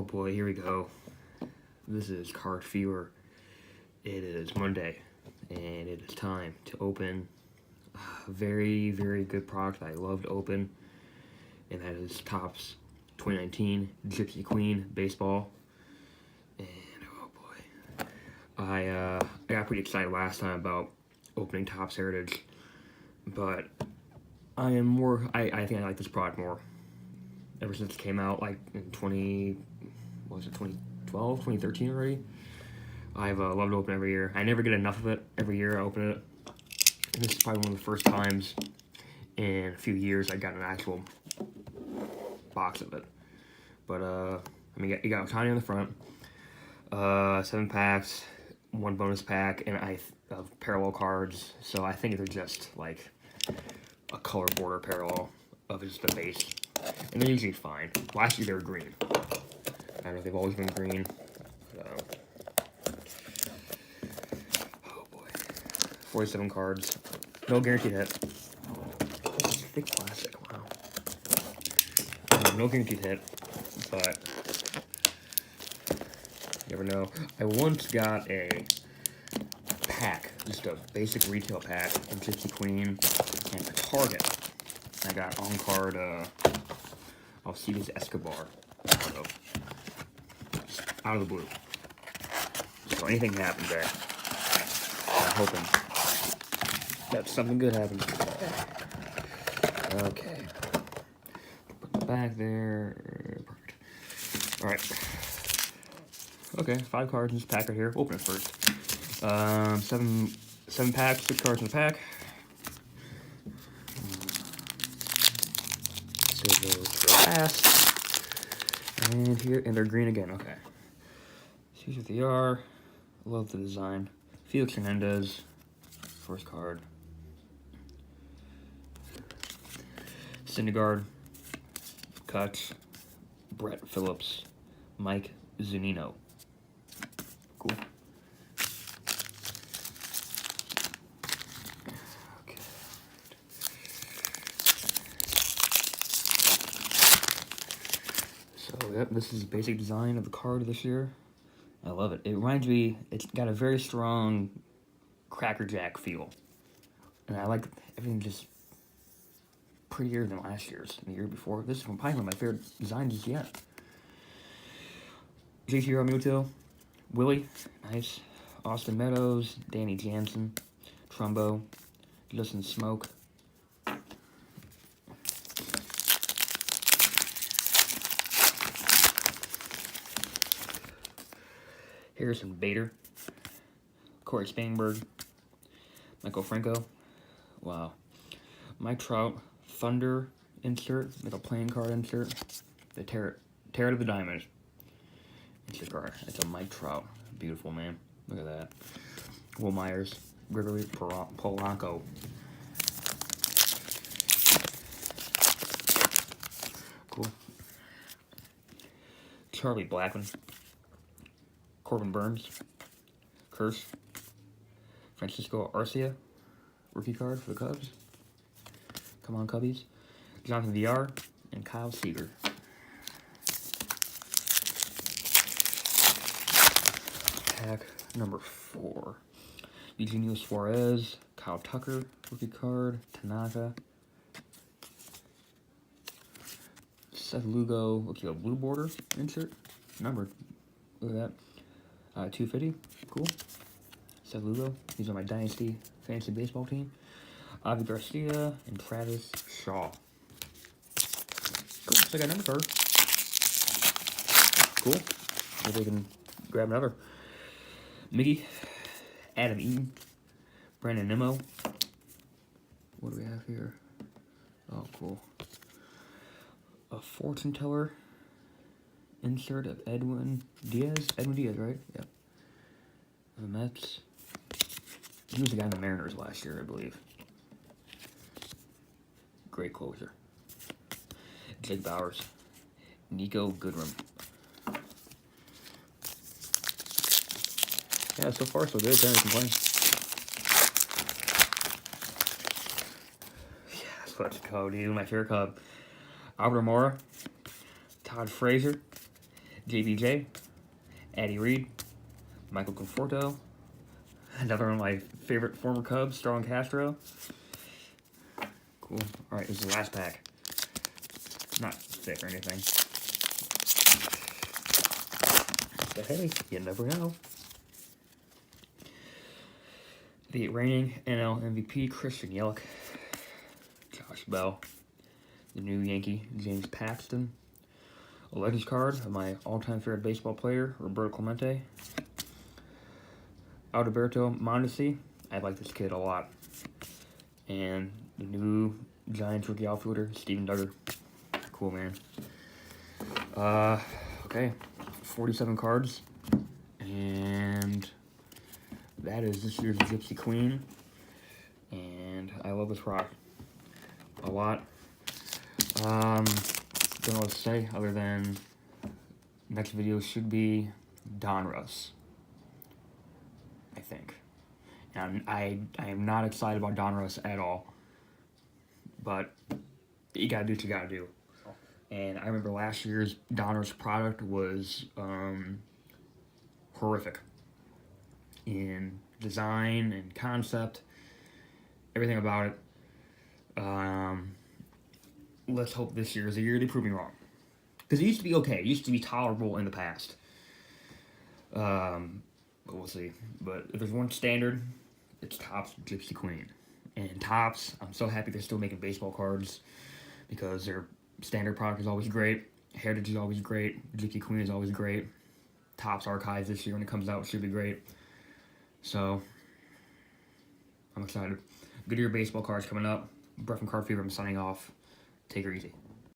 Oh boy, here we go. This is Card Fever. It is Monday, and it is time to open a very, very good product that I love to open, and that is Topps 2019 Gypsy Queen Baseball. And oh boy, I got pretty excited last time about opening Topps Heritage, but I think I like this product more. Ever since it came out, like in 2012, 2013 already. I've loved to open every year. I never get enough of it. Every year I open it. And this is probably one of the first times in a few years I got an actual box of it. But, I mean, you got Otani on the front. 7 packs, 1 bonus pack, and of parallel cards. So I think they're just like a color border parallel of just the base. And they're usually fine. Last year they were green. I don't know if they've always been green. Oh boy. 47 cards. No guaranteed hit. It's thick plastic, wow. No guaranteed hit, but you never know. I once got a pack, just a basic retail pack of Gypsy Queen and a Target. I got on card, Alcides Escobar. Out of the blue. So anything can happen there. I'm hoping that something good happens. Okay. Put the back there. Perfect. Alright. Okay, 5 cards in this pack right here. Open it first. 7 packs, 6 cards in the pack. Save those for last. And here, and they're green again. Okay. Here's what they are. Love the design. Felix Hernandez, first card. Syndergaard, Kutch, Brett Phillips, Mike Zunino. Cool. Okay. So, yep, this is the basic design of the card this year. I love it. It reminds me, it's got a very strong Cracker Jack feel. And I like everything just prettier than last year's and the year before. This is probably one of my favorite designs yet. JT Realmuto, Willie, nice. Austin Meadows, Danny Jansen, Trumbo, Justin Smoke. Harrison Bader, Corey Spangenberg, Michael Franco, wow, Mike Trout, Thunder insert, like a playing card insert, the Tear It of the Diamond insert card. It's a Mike Trout, beautiful man. Look at that. Will Myers, Gregory Polanco. Cool. Charlie Blackmon. Corbin Burns, Curse, Francisco Arcia, rookie card for the Cubs. Come on, Cubbies. Jonathan VR, and Kyle Seager. Pack number 4. Eugenio Suarez, Kyle Tucker, rookie card, Tanaka. Seth Lugo, looks like a blue border insert. Number, look at that. 250, cool. Seth Lugo, he's on my Dynasty Fantasy Baseball team. Avi Garcia and Travis Shaw. Cool, so I got another card. Cool. Maybe we can grab another. Mickey, Adam Eaton, Brandon Nimmo. What do we have here? Oh, cool. A fortune teller. Insert of Edwin Diaz, right? Yep. The Mets. He was the guy in the Mariners last year, I believe. Great closer. Jake Bowers. Nico Goodrum. Yeah, so far so good. Can't complain. Yes, let's go, dude. My favorite Cub. Albert Mora. Todd Frazier. JBJ, Addie Reed, Michael Conforto, another one of my favorite former Cubs, Starlin Castro. Cool. All right, this is the last pack. Not thick or anything. But hey, you never know. The reigning NL MVP, Christian Yelich, Josh Bell, the new Yankee, James Paxton, a Legends card of my all-time favorite baseball player, Roberto Clemente, Alberto Mondesi. I like this kid a lot. And the new Giants rookie outfielder, Steven Duggar. Cool, man. Okay, 47 cards. And that is this year's Gypsy Queen. And I love this rock a lot. Don't know what to say other than next video should be Donruss, I think. And I am not excited about Donruss at all, but you gotta do what you gotta do. And I remember last year's Donruss product was horrific in design and concept, everything about it. Let's hope this year is the year they prove me wrong. Because it used to be okay. It used to be tolerable in the past. But we'll see. But if there's one standard, it's Topps Gypsy Queen. And Topps, I'm so happy they're still making baseball cards because their standard product is always great. Heritage is always great. Gypsy Queen is always great. Topps Archives this year when it comes out should be great. So, I'm excited. Good year baseball cards coming up. Brett from Card Fever, I'm signing off. Take her easy.